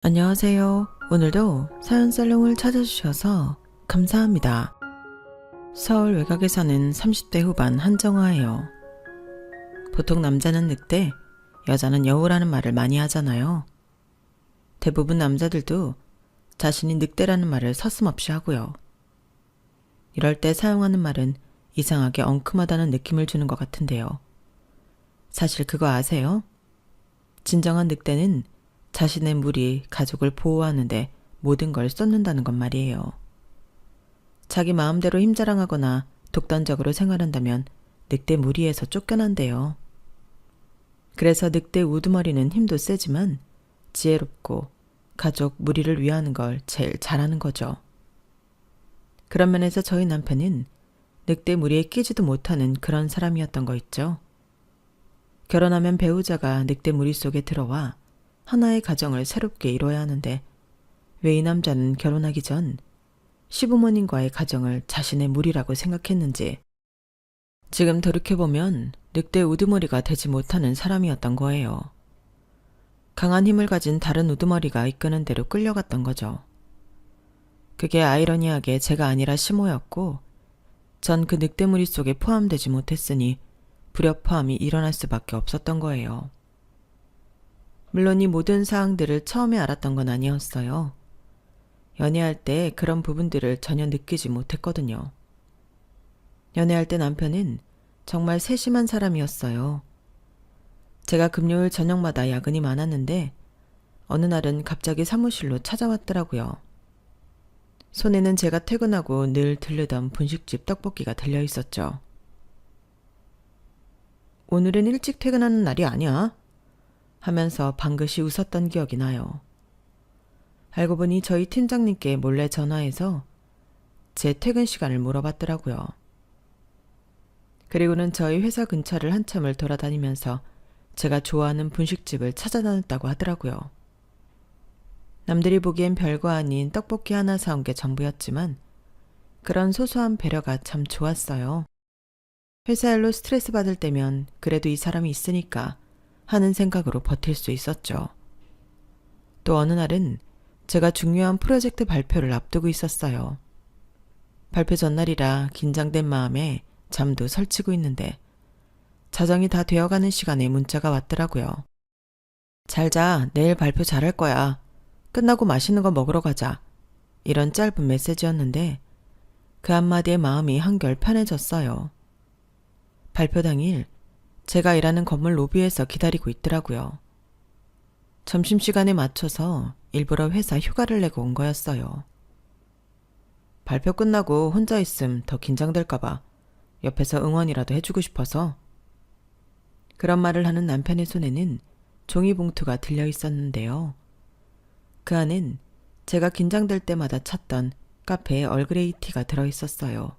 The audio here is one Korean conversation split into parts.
안녕하세요. 오늘도 사연 살롱을 찾아주셔서 감사합니다. 서울 외곽에 사는 30대 후반 한정화예요. 보통 남자는 늑대, 여자는 여우라는 말을 많이 하잖아요. 대부분 남자들도 자신이 늑대라는 말을 서슴없이 하고요. 이럴 때 사용하는 말은 이상하게 엉큼하다는 느낌을 주는 것 같은데요. 사실 그거 아세요? 진정한 늑대는 자신의 무리, 가족을 보호하는데 모든 걸 쏟는다는 것 말이에요. 자기 마음대로 힘자랑하거나 독단적으로 생활한다면 늑대 무리에서 쫓겨난대요. 그래서 늑대 우두머리는 힘도 세지만 지혜롭고 가족, 무리를 위하는 걸 제일 잘하는 거죠. 그런 면에서 저희 남편은 늑대 무리에 끼지도 못하는 그런 사람이었던 거 있죠. 결혼하면 배우자가 늑대 무리 속에 들어와 하나의 가정을 새롭게 이뤄야 하는데 왜 이 남자는 결혼하기 전 시부모님과의 가정을 자신의 무리라고 생각했는지 지금 돌이켜보면 늑대 우두머리가 되지 못하는 사람이었던 거예요. 강한 힘을 가진 다른 우두머리가 이끄는 대로 끌려갔던 거죠. 그게 아이러니하게 제가 아니라 시모였고 전 그 늑대 무리 속에 포함되지 못했으니 불협화음이 일어날 수밖에 없었던 거예요. 물론 이 모든 사항들을 처음에 알았던 건 아니었어요. 연애할 때 그런 부분들을 전혀 느끼지 못했거든요. 연애할 때 남편은 정말 세심한 사람이었어요. 제가 금요일 저녁마다 야근이 많았는데 어느 날은 갑자기 사무실로 찾아왔더라고요. 손에는 제가 퇴근하고 늘 들르던 분식집 떡볶이가 들려 있었죠. 오늘은 일찍 퇴근하는 날이 아니야? 하면서 방긋이 웃었던 기억이 나요. 알고 보니 저희 팀장님께 몰래 전화해서 제 퇴근 시간을 물어봤더라고요. 그리고는 저희 회사 근처를 한참을 돌아다니면서 제가 좋아하는 분식집을 찾아다녔다고 하더라고요. 남들이 보기엔 별거 아닌 떡볶이 하나 사온 게 전부였지만 그런 소소한 배려가 참 좋았어요. 회사 일로 스트레스 받을 때면 그래도 이 사람이 있으니까 하는 생각으로 버틸 수 있었죠. 또 어느 날은 제가 중요한 프로젝트 발표를 앞두고 있었어요. 발표 전날이라 긴장된 마음에 잠도 설치고 있는데 자정이 다 되어가는 시간에 문자가 왔더라고요. 잘 자, 내일 발표 잘할 거야. 끝나고 맛있는 거 먹으러 가자. 이런 짧은 메시지였는데 그 한마디에 마음이 한결 편해졌어요. 발표 당일 제가 일하는 건물 로비에서 기다리고 있더라고요. 점심시간에 맞춰서 일부러 회사 휴가를 내고 온 거였어요. 발표 끝나고 혼자 있음 더 긴장될까봐 옆에서 응원이라도 해주고 싶어서. 그런 말을 하는 남편의 손에는 종이봉투가 들려 있었는데요. 그 안엔 제가 긴장될 때마다 찾던 카페의 얼그레이 티가 들어있었어요.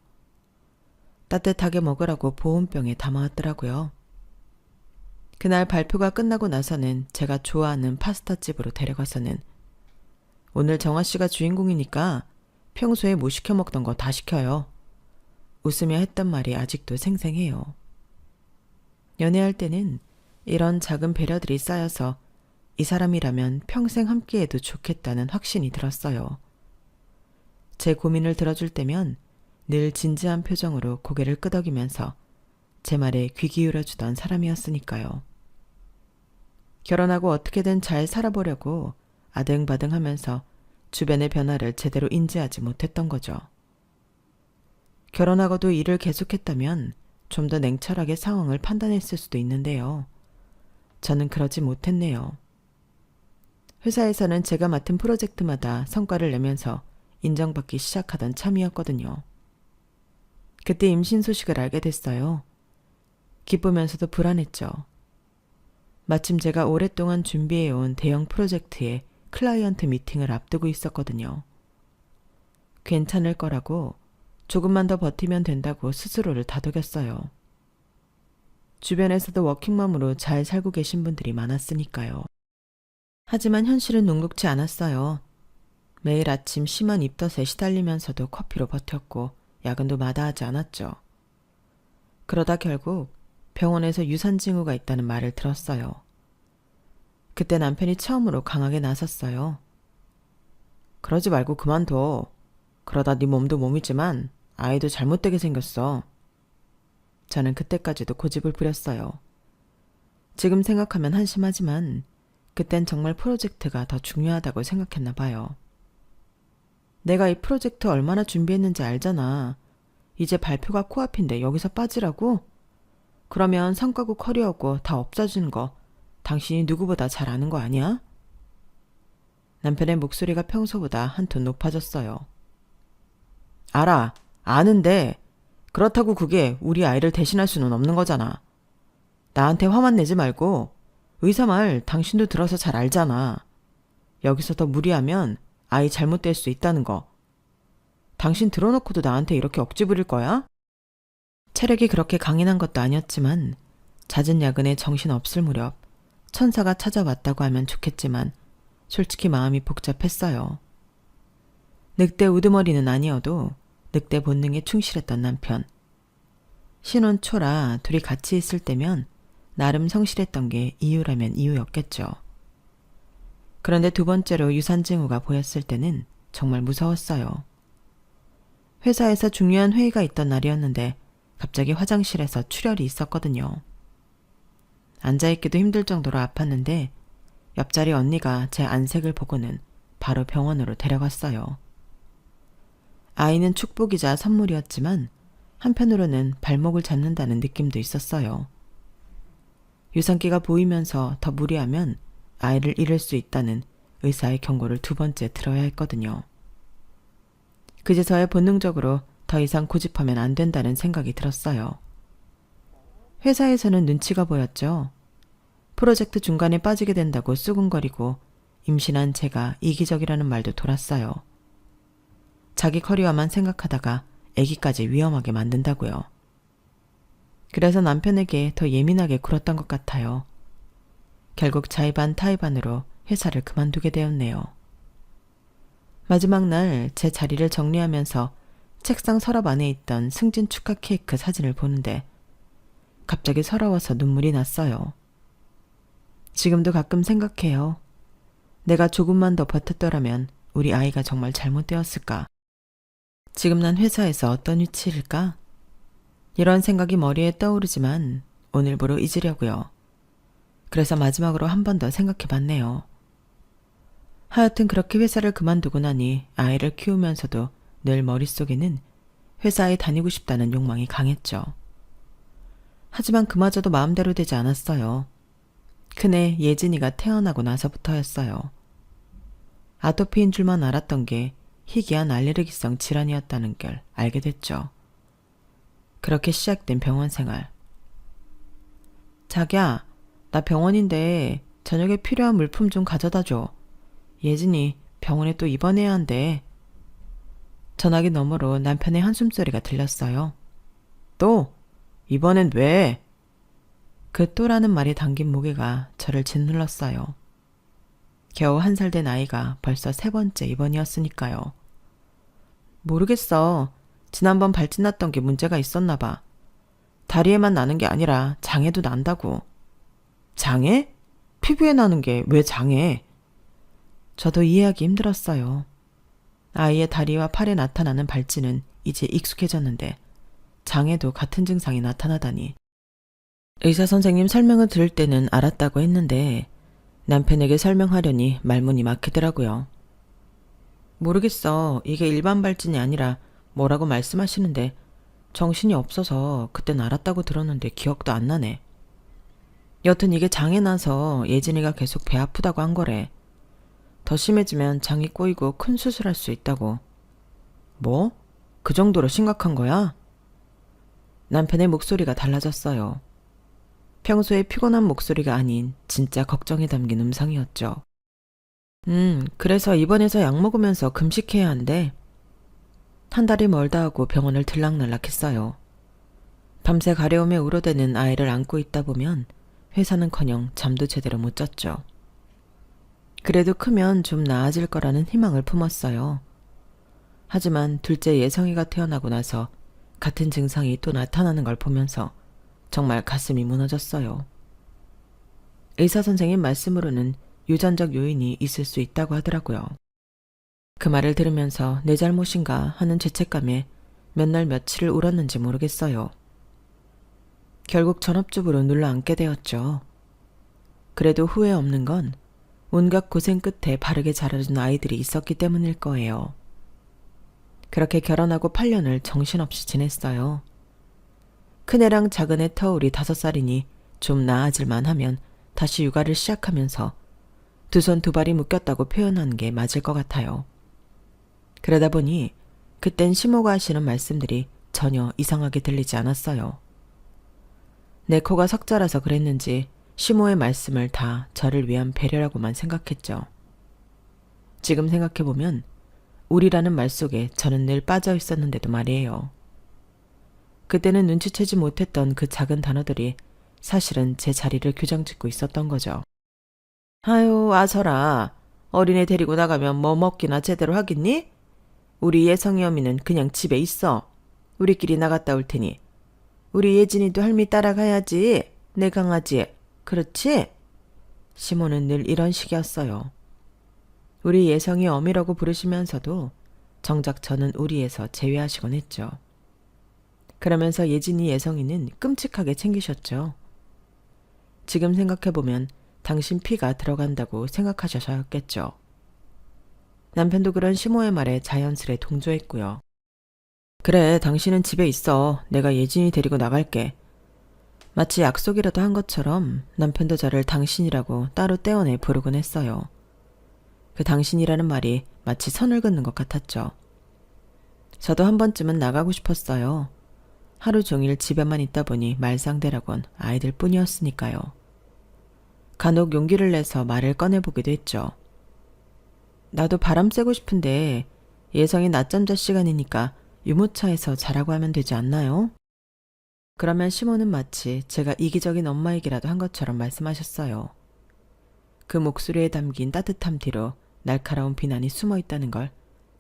따뜻하게 먹으라고 보온병에 담아왔더라고요. 그날 발표가 끝나고 나서는 제가 좋아하는 파스타집으로 데려가서는 오늘 정아씨가 주인공이니까 평소에 못 시켜 먹던 거 다 시켜요. 웃으며 했던 말이 아직도 생생해요. 연애할 때는 이런 작은 배려들이 쌓여서 이 사람이라면 평생 함께해도 좋겠다는 확신이 들었어요. 제 고민을 들어줄 때면 늘 진지한 표정으로 고개를 끄덕이면서 제 말에 귀 기울여주던 사람이었으니까요. 결혼하고 어떻게든 잘 살아보려고 아등바등하면서 주변의 변화를 제대로 인지하지 못했던 거죠. 결혼하고도 일을 계속했다면 좀 더 냉철하게 상황을 판단했을 수도 있는데요. 저는 그러지 못했네요. 회사에서는 제가 맡은 프로젝트마다 성과를 내면서 인정받기 시작하던 참이었거든요. 그때 임신 소식을 알게 됐어요. 기쁘면서도 불안했죠. 마침 제가 오랫동안 준비해온 대형 프로젝트의 클라이언트 미팅을 앞두고 있었거든요. 괜찮을 거라고 조금만 더 버티면 된다고 스스로를 다독였어요. 주변에서도 워킹맘으로 잘 살고 계신 분들이 많았으니까요. 하지만 현실은 녹록지 않았어요. 매일 아침 심한 입덧에 시달리면서도 커피로 버텼고 야근도 마다하지 않았죠. 그러다 결국 병원에서 유산 징후가 있다는 말을 들었어요. 그때 남편이 처음으로 강하게 나섰어요. 그러지 말고 그만둬. 그러다 네 몸도 몸이지만 아이도 잘못되게 생겼어. 저는 그때까지도 고집을 부렸어요. 지금 생각하면 한심하지만 그땐 정말 프로젝트가 더 중요하다고 생각했나 봐요. 내가 이 프로젝트 얼마나 준비했는지 알잖아. 이제 발표가 코앞인데 여기서 빠지라고? 그러면 성과고 커리어고 다 없어지는 거 당신이 누구보다 잘 아는 거 아니야? 남편의 목소리가 평소보다 한 톤 높아졌어요. 알아. 아는데 그렇다고 그게 우리 아이를 대신할 수는 없는 거잖아. 나한테 화만 내지 말고 의사 말 당신도 들어서 잘 알잖아. 여기서 더 무리하면 아이 잘못될 수 있다는 거. 당신 들어놓고도 나한테 이렇게 억지 부릴 거야? 체력이 그렇게 강인한 것도 아니었지만 잦은 야근에 정신 없을 무렵 천사가 찾아왔다고 하면 좋겠지만 솔직히 마음이 복잡했어요. 늑대 우두머리는 아니어도 늑대 본능에 충실했던 남편. 신혼 초라 둘이 같이 있을 때면 나름 성실했던 게 이유라면 이유였겠죠. 그런데 두 번째로 유산 징후가 보였을 때는 정말 무서웠어요. 회사에서 중요한 회의가 있던 날이었는데 갑자기 화장실에서 출혈이 있었거든요. 앉아있기도 힘들 정도로 아팠는데 옆자리 언니가 제 안색을 보고는 바로 병원으로 데려갔어요. 아이는 축복이자 선물이었지만 한편으로는 발목을 잡는다는 느낌도 있었어요. 유산기가 보이면서 더 무리하면 아이를 잃을 수 있다는 의사의 경고를 두 번째 들어야 했거든요. 그제서야 본능적으로 더 이상 고집하면 안 된다는 생각이 들었어요. 회사에서는 눈치가 보였죠. 프로젝트 중간에 빠지게 된다고 수군거리고 임신한 제가 이기적이라는 말도 돌았어요. 자기 커리어만 생각하다가 아기까지 위험하게 만든다고요. 그래서 남편에게 더 예민하게 굴었던 것 같아요. 결국 자의반 타의반으로 회사를 그만두게 되었네요. 마지막 날 제 자리를 정리하면서 책상 서랍 안에 있던 승진 축하 케이크 사진을 보는데 갑자기 서러워서 눈물이 났어요. 지금도 가끔 생각해요. 내가 조금만 더 버텼더라면 우리 아이가 정말 잘못되었을까? 지금 난 회사에서 어떤 위치일까? 이런 생각이 머리에 떠오르지만 오늘부로 잊으려고요. 그래서 마지막으로 한 번 더 생각해 봤네요. 하여튼 그렇게 회사를 그만두고 나니 아이를 키우면서도 늘 머릿속에는 회사에 다니고 싶다는 욕망이 강했죠. 하지만 그마저도 마음대로 되지 않았어요. 큰애 예진이가 태어나고 나서부터였어요. 아토피인 줄만 알았던 게 희귀한 알레르기성 질환이었다는 걸 알게 됐죠. 그렇게 시작된 병원 생활. 자기야, 나 병원인데 저녁에 필요한 물품 좀 가져다 줘. 예진이 병원에 또 입원해야 한대. 전화기 너머로 남편의 한숨소리가 들렸어요. 또? 이번엔 왜? 그 또라는 말이 담긴 무게가 저를 짓눌렀어요. 겨우 1살 된 아이가 벌써 3번째 입원이었으니까요. 모르겠어. 지난번 발진 났던 게 문제가 있었나 봐. 다리에만 나는 게 아니라 장에도 난다고. 장에? 피부에 나는 게 왜 장에? 저도 이해하기 힘들었어요. 아이의 다리와 팔에 나타나는 발진은 이제 익숙해졌는데 장에도 같은 증상이 나타나다니. 의사 선생님 설명을 들을 때는 알았다고 했는데 남편에게 설명하려니 말문이 막히더라고요. 모르겠어. 이게 일반 발진이 아니라 뭐라고 말씀하시는데 정신이 없어서 그땐 알았다고 들었는데 기억도 안 나네. 여튼 이게 장에 나서 예진이가 계속 배 아프다고 한 거래. 더 심해지면 장이 꼬이고 큰 수술할 수 있다고. 뭐? 그 정도로 심각한 거야? 남편의 목소리가 달라졌어요. 평소에 피곤한 목소리가 아닌 진짜 걱정이 담긴 음성이었죠. 그래서 입원해서 약 먹으면서 금식해야 한대. 한 달이 멀다 하고 병원을 들락날락했어요. 밤새 가려움에 우러대는 아이를 안고 있다 보면 회사는커녕 잠도 제대로 못 잤죠. 그래도 크면 좀 나아질 거라는 희망을 품었어요. 하지만 둘째 예성이가 태어나고 나서 같은 증상이 또 나타나는 걸 보면서 정말 가슴이 무너졌어요. 의사 선생님 말씀으로는 유전적 요인이 있을 수 있다고 하더라고요. 그 말을 들으면서 내 잘못인가 하는 죄책감에 몇 날 며칠을 울었는지 모르겠어요. 결국 전업주부로 눌러앉게 되었죠. 그래도 후회 없는 건 온갖 고생 끝에 바르게 자라준 아이들이 있었기 때문일 거예요. 그렇게 결혼하고 8년을 정신없이 지냈어요. 큰애랑 작은애 터울이 5살이니 좀 나아질만 하면 다시 육아를 시작하면서 두 손 두 발이 묶였다고 표현하는 게 맞을 것 같아요. 그러다 보니 그땐 시모가 하시는 말씀들이 전혀 이상하게 들리지 않았어요. 내 코가 석자라서 그랬는지 시모의 말씀을 다 저를 위한 배려라고만 생각했죠. 지금 생각해보면 우리라는 말 속에 저는 늘 빠져 있었는데도 말이에요. 그때는 눈치채지 못했던 그 작은 단어들이 사실은 제 자리를 규정짓고 있었던 거죠. 아유, 아서라. 어린애 데리고 나가면 뭐 먹기나 제대로 하겠니? 우리 예성이 어미는 그냥 집에 있어. 우리끼리 나갔다 올 테니. 우리 예진이도 할미 따라가야지. 내 강아지. 그렇지? 시모는 늘 이런 식이었어요. 우리 예성이 어미라고 부르시면서도 정작 저는 우리에서 제외하시곤 했죠. 그러면서 예진이 예성이는 끔찍하게 챙기셨죠. 지금 생각해보면 당신 피가 들어간다고 생각하셔서였겠죠. 남편도 그런 시모의 말에 자연스레 동조했고요. 그래, 당신은 집에 있어. 내가 예진이 데리고 나갈게. 마치 약속이라도 한 것처럼 남편도 저를 당신이라고 따로 떼어내 부르곤 했어요. 그 당신이라는 말이 마치 선을 긋는 것 같았죠. 저도 한 번쯤은 나가고 싶었어요. 하루 종일 집에만 있다 보니 말상대라곤 아이들 뿐이었으니까요. 간혹 용기를 내서 말을 꺼내보기도 했죠. 나도 바람 쐬고 싶은데 예성이 낮잠 잘 시간이니까 유모차에서 자라고 하면 되지 않나요? 그러면 시모는 마치 제가 이기적인 엄마 얘기라도 한 것처럼 말씀하셨어요. 그 목소리에 담긴 따뜻함 뒤로 날카로운 비난이 숨어 있다는 걸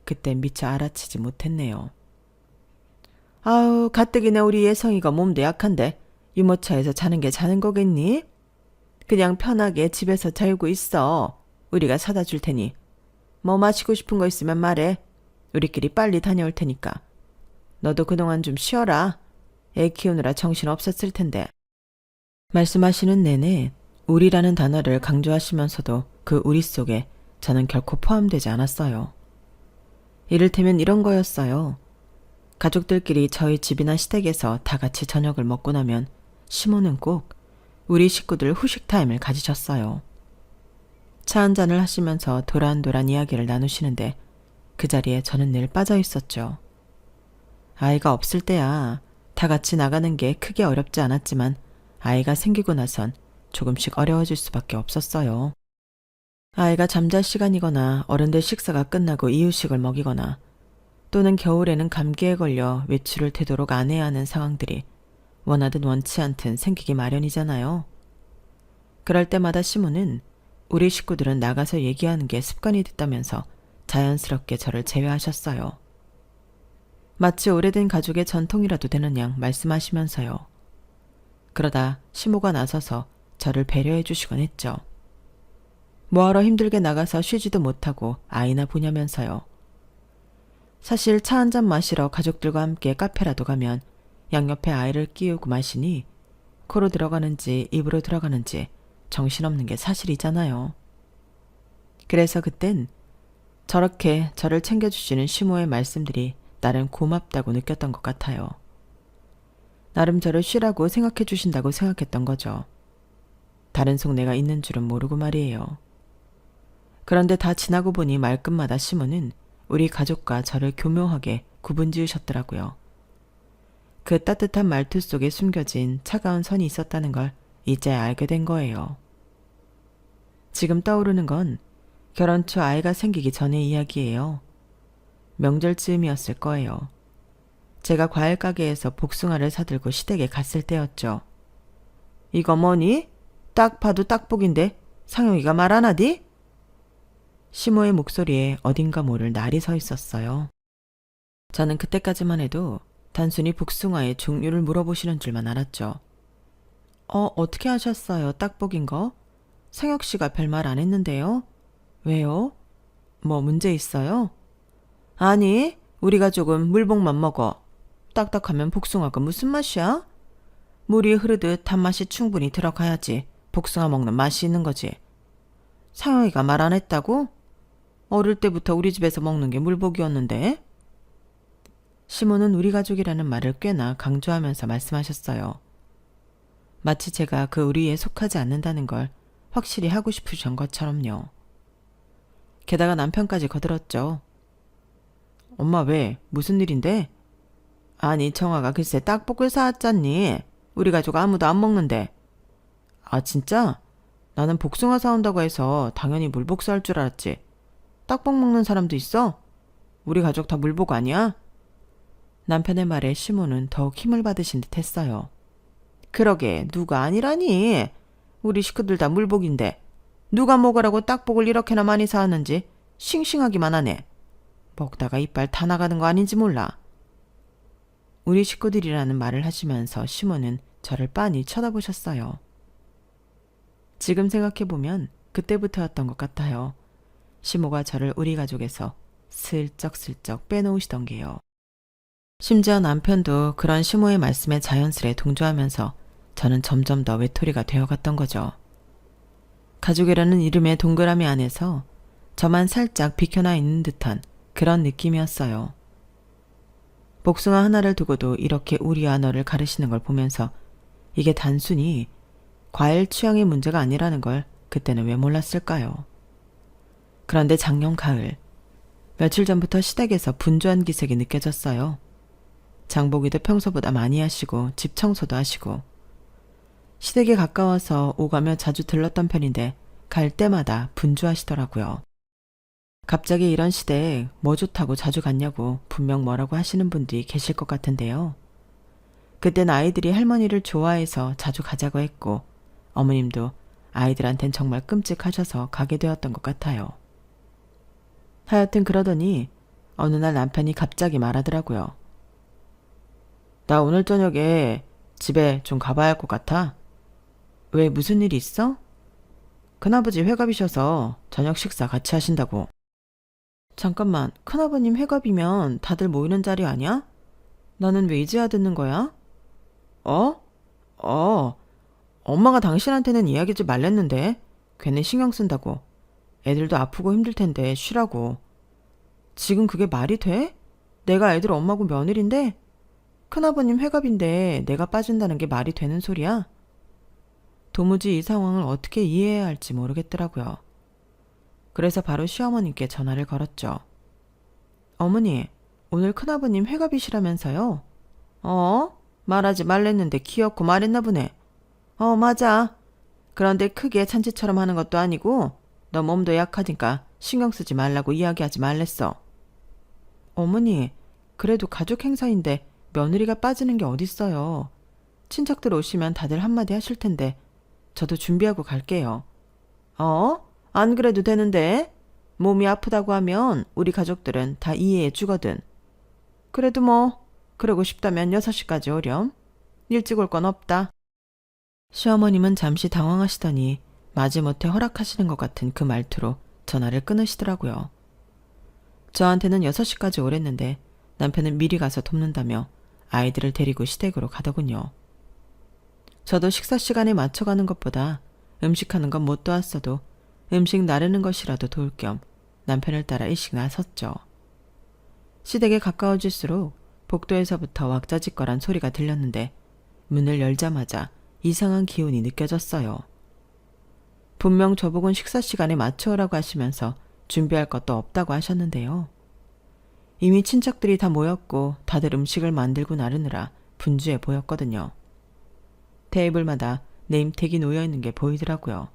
그때 미처 알아채지 못했네요. 아우, 가뜩이나 우리 예성이가 몸도 약한데 유모차에서 자는 게 자는 거겠니? 그냥 편하게 집에서 자고 있어. 우리가 사다 줄 테니. 뭐 마시고 싶은 거 있으면 말해. 우리끼리 빨리 다녀올 테니까. 너도 그동안 좀 쉬어라. 애 키우느라 정신 없었을 텐데. 말씀하시는 내내 우리라는 단어를 강조하시면서도 그 우리 속에 저는 결코 포함되지 않았어요. 이를테면 이런 거였어요. 가족들끼리 저희 집이나 시댁에서 다 같이 저녁을 먹고 나면 시모는 꼭 우리 식구들 후식 타임을 가지셨어요. 차 한 잔을 하시면서 도란도란 이야기를 나누시는데 그 자리에 저는 늘 빠져 있었죠. 아이가 없을 때야 다 같이 나가는 게 크게 어렵지 않았지만 아이가 생기고 나선 조금씩 어려워질 수밖에 없었어요. 아이가 잠잘 시간이거나 어른들 식사가 끝나고 이유식을 먹이거나 또는 겨울에는 감기에 걸려 외출을 되도록 안 해야 하는 상황들이 원하든 원치 않든 생기기 마련이잖아요. 그럴 때마다 시모는 우리 식구들은 나가서 얘기하는 게 습관이 됐다면서 자연스럽게 저를 제외하셨어요. 마치 오래된 가족의 전통이라도 되는 양 말씀하시면서요. 그러다 시모가 나서서 저를 배려해 주시곤 했죠. 뭐하러 힘들게 나가서 쉬지도 못하고 아이나 보냐면서요. 사실 차 한잔 마시러 가족들과 함께 카페라도 가면 양옆에 아이를 끼우고 마시니 코로 들어가는지 입으로 들어가는지 정신없는 게 사실이잖아요. 그래서 그땐 저렇게 저를 챙겨주시는 시모의 말씀들이 나름 고맙다고 느꼈던 것 같아요. 나름 저를 쉬라고 생각해 주신다고 생각했던 거죠. 다른 속내가 있는 줄은 모르고 말이에요. 그런데 다 지나고 보니 말끝마다 시모는 우리 가족과 저를 교묘하게 구분 지으셨더라고요. 그 따뜻한 말투 속에 숨겨진 차가운 선이 있었다는 걸 이제 알게 된 거예요. 지금 떠오르는 건 결혼 초 아이가 생기기 전의 이야기예요. 명절 즈음이었을 거예요. 제가 과일 가게에서 복숭아를 사들고 시댁에 갔을 때였죠. 이거 뭐니? 딱 봐도 딱복인데 상영이가 말 안 하디? 시모의 목소리에 어딘가 모를 날이 서 있었어요. 저는 그때까지만 해도 단순히 복숭아의 종류를 물어보시는 줄만 알았죠. 어떻게 하셨어요? 딱복인 거? 상혁 씨가 별말 안 했는데요? 왜요? 뭐 문제 있어요? 아니, 우리 가족은 물복만 먹어. 딱딱하면 복숭아가 무슨 맛이야? 물이 흐르듯 단맛이 충분히 들어가야지 복숭아 먹는 맛이 있는 거지. 상영이가 말 안 했다고? 어릴 때부터 우리 집에서 먹는 게 물복이었는데? 시모는 우리 가족이라는 말을 꽤나 강조하면서 말씀하셨어요. 마치 제가 그 우리에 속하지 않는다는 걸 확실히 하고 싶으신 것처럼요. 게다가 남편까지 거들었죠. 엄마 왜? 무슨 일인데? 아니 청아가 글쎄 떡볶이를 사왔잖니. 우리 가족 아무도 안 먹는데. 아 진짜? 나는 복숭아 사온다고 해서 당연히 물복 살 줄 알았지. 떡볶 먹는 사람도 있어? 우리 가족 다 물복 아니야? 남편의 말에 시모는 더욱 힘을 받으신 듯 했어요. 그러게 누가 아니라니. 우리 식구들 다 물복인데 누가 먹으라고 떡볶을 이렇게나 많이 사왔는지 싱싱하기만 하네. 먹다가 이빨 다 나가는 거 아닌지 몰라. 우리 식구들이라는 말을 하시면서 시모는 저를 빤히 쳐다보셨어요. 지금 생각해보면 그때부터였던 것 같아요. 시모가 저를 우리 가족에서 슬쩍슬쩍 빼놓으시던 게요. 심지어 남편도 그런 시모의 말씀에 자연스레 동조하면서 저는 점점 더 외톨이가 되어갔던 거죠. 가족이라는 이름의 동그라미 안에서 저만 살짝 비켜나 있는 듯한 그런 느낌이었어요. 복숭아 하나를 두고도 이렇게 우리와 너를 가르시는 걸 보면서 이게 단순히 과일 취향의 문제가 아니라는 걸 그때는 왜 몰랐을까요? 그런데 작년 가을, 며칠 전부터 시댁에서 분주한 기색이 느껴졌어요. 장보기도 평소보다 많이 하시고 집 청소도 하시고 시댁에 가까워서 오가며 자주 들렀던 편인데 갈 때마다 분주하시더라고요. 갑자기 이런 시댁 뭐 좋다고 자주 갔냐고 분명 뭐라고 하시는 분들이 계실 것 같은데요. 그땐 아이들이 할머니를 좋아해서 자주 가자고 했고 어머님도 아이들한텐 정말 끔찍하셔서 가게 되었던 것 같아요. 하여튼 그러더니 어느 날 남편이 갑자기 말하더라고요. 나 오늘 저녁에 집에 좀 가봐야 할 것 같아. 왜 무슨 일이 있어? 큰아버지 회갑이셔서 저녁 식사 같이 하신다고. 잠깐만, 큰아버님 회갑이면 다들 모이는 자리 아니야? 나는 왜 이제야 듣는 거야? 엄마가 당신한테는 이야기하지 말랬는데 괜히 신경 쓴다고. 애들도 아프고 힘들 텐데 쉬라고. 지금 그게 말이 돼? 내가 애들 엄마고 며느리인데 큰아버님 회갑인데 내가 빠진다는 게 말이 되는 소리야? 도무지 이 상황을 어떻게 이해해야 할지 모르겠더라고요. 그래서 바로 시어머님께 전화를 걸었죠. 어머니, 오늘 큰아버님 회갑이시라면서요? 말하지 말랬는데 귀엽고 말했나 보네. 맞아. 그런데 크게 잔치처럼 하는 것도 아니고 너 몸도 약하니까 신경 쓰지 말라고 이야기하지 말랬어. 어머니, 그래도 가족 행사인데 며느리가 빠지는 게 어딨어요. 친척들 오시면 다들 한마디 하실 텐데 저도 준비하고 갈게요. 안 그래도 되는데 몸이 아프다고 하면 우리 가족들은 다 이해해 주거든. 그래도 뭐 그러고 싶다면 6시까지 오렴. 일찍 올 건 없다. 시어머님은 잠시 당황하시더니 마지못해 허락하시는 것 같은 그 말투로 전화를 끊으시더라고요. 저한테는 6시까지 오랬는데 남편은 미리 가서 돕는다며 아이들을 데리고 시댁으로 가더군요. 저도 식사 시간에 맞춰가는 것보다 음식하는 건 못 도왔어도 음식 나르는 것이라도 도울 겸 남편을 따라 일찍 나섰죠. 시댁에 가까워질수록 복도에서부터 왁자지껄한 소리가 들렸는데 문을 열자마자 이상한 기운이 느껴졌어요. 분명 저보곤 식사 시간에 맞춰오라고 하시면서 준비할 것도 없다고 하셨는데요. 이미 친척들이 다 모였고 다들 음식을 만들고 나르느라 분주해 보였거든요. 테이블마다 네임택이 놓여있는 게 보이더라고요.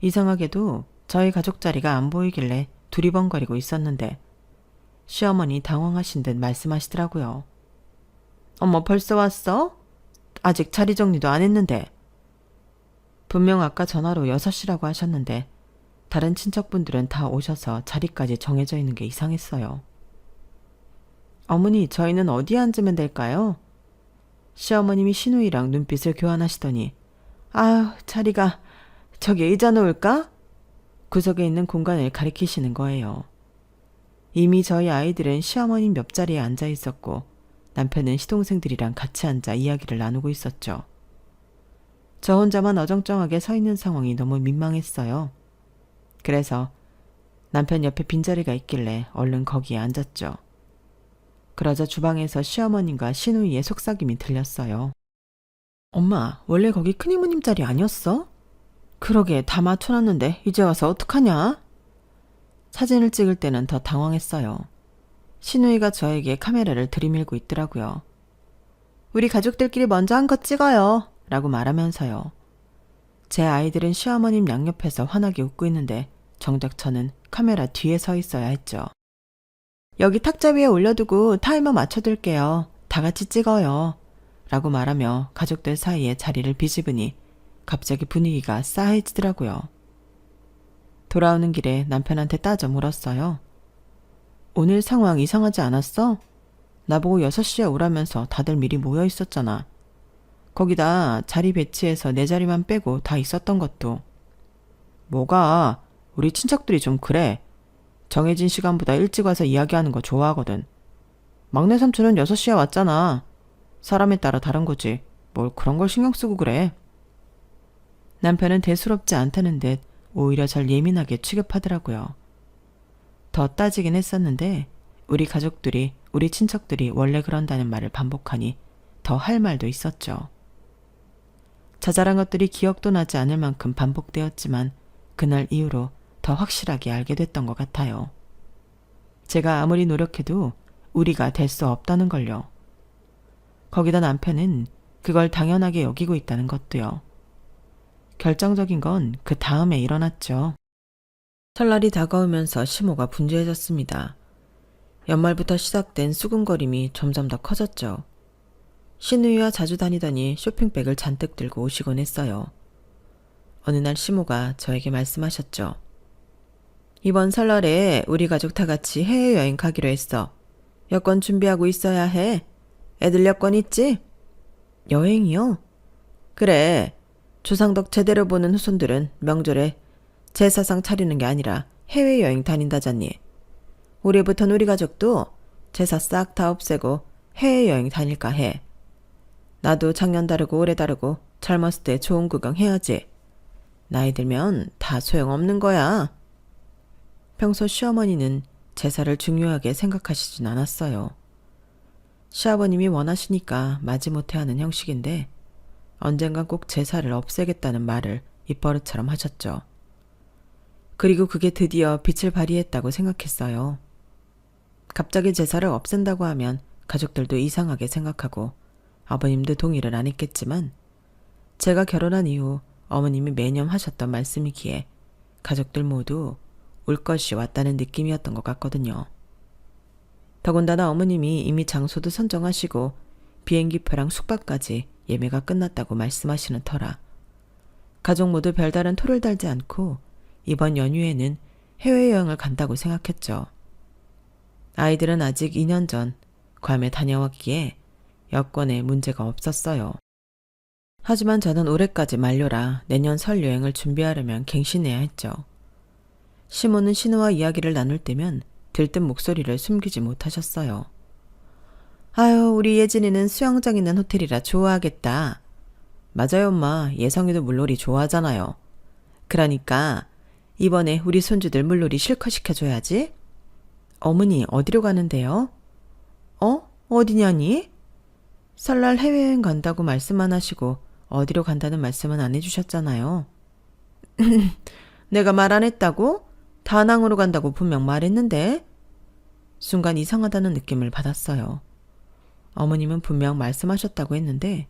이상하게도 저희 가족 자리가 안 보이길래 두리번거리고 있었는데 시어머니 당황하신 듯 말씀하시더라고요. 어머 벌써 왔어? 아직 자리 정리도 안 했는데. 분명 아까 전화로 6시라고 하셨는데 다른 친척분들은 다 오셔서 자리까지 정해져 있는 게 이상했어요. 어머니, 저희는 어디에 앉으면 될까요? 시어머님이 시누이랑 눈빛을 교환하시더니 아유, 자리가 저기 의자 놓을까? 구석에 있는 공간을 가리키시는 거예요. 이미 저희 아이들은 시어머님 옆자리에 앉아 있었고 남편은 시동생들이랑 같이 앉아 이야기를 나누고 있었죠. 저 혼자만 어정쩡하게 서 있는 상황이 너무 민망했어요. 그래서 남편 옆에 빈자리가 있길래 얼른 거기에 앉았죠. 그러자 주방에서 시어머님과 시누이의 속삭임이 들렸어요. 엄마, 원래 거기 큰이모님 자리 아니었어? 그러게 다 맞춰놨는데 이제 와서 어떡하냐? 사진을 찍을 때는 더 당황했어요. 시누이가 저에게 카메라를 들이밀고 있더라고요. 우리 가족들끼리 먼저 한 거 찍어요. 라고 말하면서요. 제 아이들은 시어머님 양옆에서 환하게 웃고 있는데 정작 저는 카메라 뒤에 서 있어야 했죠. 여기 탁자 위에 올려두고 타이머 맞춰둘게요. 다 같이 찍어요. 라고 말하며 가족들 사이에 자리를 비집으니 갑자기 분위기가 싸해지더라고요. 돌아오는 길에 남편한테 따져 물었어요. 오늘 상황 이상하지 않았어? 나보고 6시에 오라면서 다들 미리 모여 있었잖아. 거기다 자리 배치해서 내 자리만 빼고 다 있었던 것도. 뭐가? 우리 친척들이 좀 그래. 정해진 시간보다 일찍 와서 이야기하는 거 좋아하거든. 막내 삼촌은 6시에 왔잖아. 사람에 따라 다른 거지. 뭘 그런 걸 신경 쓰고 그래. 남편은 대수롭지 않다는 듯 오히려 절 예민하게 취급하더라고요. 더 따지긴 했었는데 우리 가족들이, 우리 친척들이 원래 그런다는 말을 반복하니 더 할 말도 있었죠. 자잘한 것들이 기억도 나지 않을 만큼 반복되었지만 그날 이후로 더 확실하게 알게 됐던 것 같아요. 제가 아무리 노력해도 우리가 될 수 없다는 걸요. 거기다 남편은 그걸 당연하게 여기고 있다는 것도요. 결정적인 건 그 다음에 일어났죠. 설날이 다가오면서 시모가 분주해졌습니다. 연말부터 시작된 수근거림이 점점 더 커졌죠. 시누이와 자주 다니더니 쇼핑백을 잔뜩 들고 오시곤 했어요. 어느 날 시모가 저에게 말씀하셨죠. 이번 설날에 우리 가족 다 같이 해외여행 가기로 했어. 여권 준비하고 있어야 해. 애들 여권 있지? 여행이요? 그래. 조상덕 제대로 보는 후손들은 명절에 제사상 차리는 게 아니라 해외여행 다닌다잖니. 올해부턴 우리 가족도 제사 싹 다 없애고 해외여행 다닐까 해. 나도 작년 다르고 올해 다르고 젊었을 때 좋은 구경 해야지. 나이 들면 다 소용없는 거야. 평소 시어머니는 제사를 중요하게 생각하시진 않았어요. 시아버님이 원하시니까 마지못해 하는 형식인데 언젠간 꼭 제사를 없애겠다는 말을 입버릇처럼 하셨죠. 그리고 그게 드디어 빛을 발휘했다고 생각했어요. 갑자기 제사를 없앤다고 하면 가족들도 이상하게 생각하고 아버님도 동의를 안 했겠지만 제가 결혼한 이후 어머님이 매년 하셨던 말씀이기에 가족들 모두 올 것이 왔다는 느낌이었던 것 같거든요. 더군다나 어머님이 이미 장소도 선정하시고 비행기표랑 숙박까지 예매가 끝났다고 말씀하시는 터라 가족 모두 별다른 토를 달지 않고 이번 연휴에는 해외여행을 간다고 생각했죠. 아이들은 아직 2년 전 괌에 다녀왔기에 여권에 문제가 없었어요. 하지만 저는 올해까지 만료라 내년 설 여행을 준비하려면 갱신해야 했죠. 시모는 신우와 이야기를 나눌 때면 들뜬 목소리를 숨기지 못하셨어요. 아유, 우리 예진이는 수영장 있는 호텔이라 좋아하겠다. 맞아요, 엄마. 예성이도 물놀이 좋아하잖아요. 그러니까 이번에 우리 손주들 물놀이 실컷 시켜줘야지. 어머니, 어디로 가는데요? 어디냐니? 설날 해외여행 간다고 말씀만 하시고 어디로 간다는 말씀은 안 해주셨잖아요. 내가 말 안 했다고? 다낭으로 간다고 분명 말했는데? 순간 이상하다는 느낌을 받았어요. 어머님은 분명 말씀하셨다고 했는데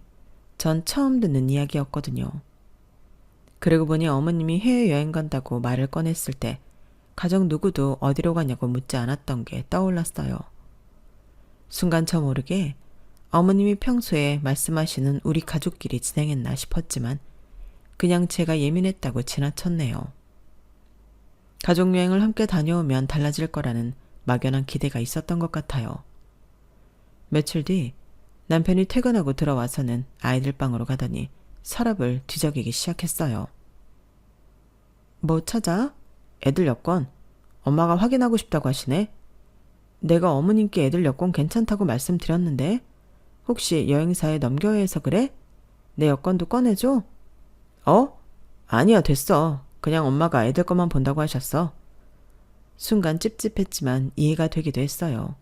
전 처음 듣는 이야기였거든요. 그러고 보니 어머님이 해외여행 간다고 말을 꺼냈을 때 가족 누구도 어디로 가냐고 묻지 않았던 게 떠올랐어요. 순간 저 모르게 어머님이 평소에 말씀하시는 우리 가족끼리 진행했나 싶었지만 그냥 제가 예민했다고 지나쳤네요. 가족여행을 함께 다녀오면 달라질 거라는 막연한 기대가 있었던 것 같아요. 며칠 뒤 남편이 퇴근하고 들어와서는 아이들 방으로 가더니 서랍을 뒤적이기 시작했어요. 뭐 찾아? 애들 여권. 엄마가 확인하고 싶다고 하시네. 내가 어머님께 애들 여권 괜찮다고 말씀드렸는데 혹시 여행사에 넘겨야 해서 그래? 내 여권도 꺼내줘? 어? 아니야, 됐어. 그냥 엄마가 애들 것만 본다고 하셨어. 순간 찝찝했지만 이해가 되기도 했어요.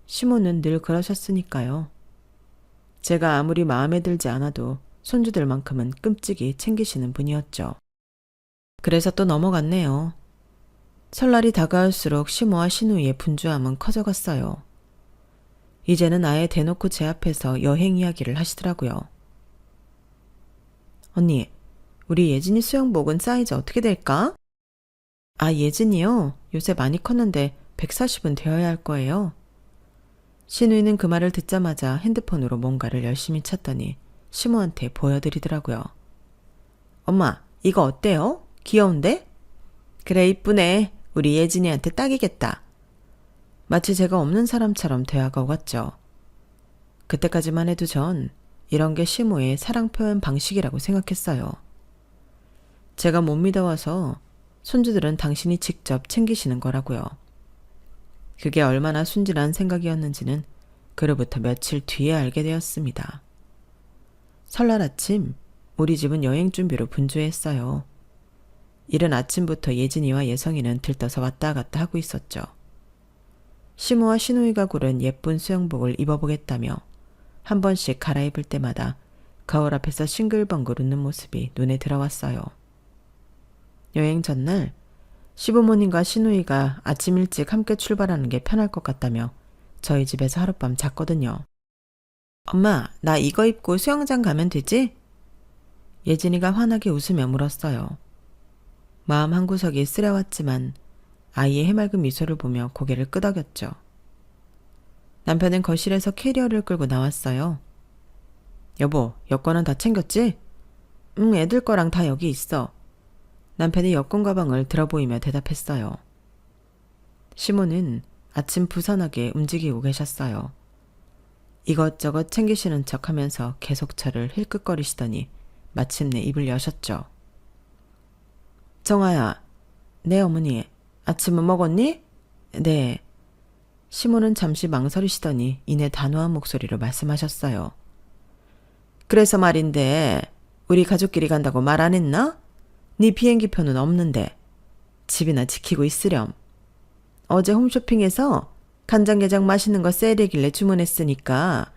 시모는 늘 그러셨으니까요. 제가 아무리 마음에 들지 않아도 손주들만큼은 끔찍이 챙기시는 분이었죠. 그래서 또 넘어갔네요. 설날이 다가올수록 시모와 시누이의 분주함은 커져갔어요. 이제는 아예 대놓고 제 앞에서 여행 이야기를 하시더라고요. 언니, 우리 예진이 수영복은 사이즈 어떻게 될까? 아, 예진이요? 요새 많이 컸는데 140은 되어야 할 거예요. 시누이는 그 말을 듣자마자 핸드폰으로 뭔가를 열심히 찾더니 시모한테 보여드리더라고요. 엄마, 이거 어때요? 귀여운데? 그래, 이쁘네. 우리 예진이한테 딱이겠다. 마치 제가 없는 사람처럼 대화가 오갔죠. 그때까지만 해도 전 이런 게 시모의 사랑 표현 방식이라고 생각했어요. 제가 못 믿어와서 손주들은 당신이 직접 챙기시는 거라고요. 그게 얼마나 순진한 생각이었는지는 그로부터 며칠 뒤에 알게 되었습니다. 설날 아침 우리 집은 여행 준비로 분주했어요. 이른 아침부터 예진이와 예성이는 들떠서 왔다 갔다 하고 있었죠. 시모와 시누이가 고른 예쁜 수영복을 입어보겠다며 한 번씩 갈아입을 때마다 거울 앞에서 싱글벙글 웃는 모습이 눈에 들어왔어요. 여행 전날 시부모님과 시누이가 아침 일찍 함께 출발하는 게 편할 것 같다며 저희 집에서 하룻밤 잤거든요. 엄마, 나 이거 입고 수영장 가면 되지? 예진이가 환하게 웃으며 물었어요. 마음 한구석이 쓰려왔지만 아이의 해맑은 미소를 보며 고개를 끄덕였죠. 남편은 거실에서 캐리어를 끌고 나왔어요. 여보, 여권은 다 챙겼지? 응, 애들 거랑 다 여기 있어. 남편이 여권 가방을 들어보이며 대답했어요. 시모는 아침 부산하게 움직이고 계셨어요. 이것저것 챙기시는 척하면서 계속 저를 힐끗거리시더니 마침내 입을 여셨죠. 정아야, 네 어머니, 아침은 먹었니? 네. 시모는 잠시 망설이시더니 이내 단호한 목소리로 말씀하셨어요. 그래서 말인데 우리 가족끼리 간다고 말 안 했나? 네 비행기표는 없는데 집이나 지키고 있으렴. 어제 홈쇼핑에서 간장게장 맛있는 거 세일이길래 주문했으니까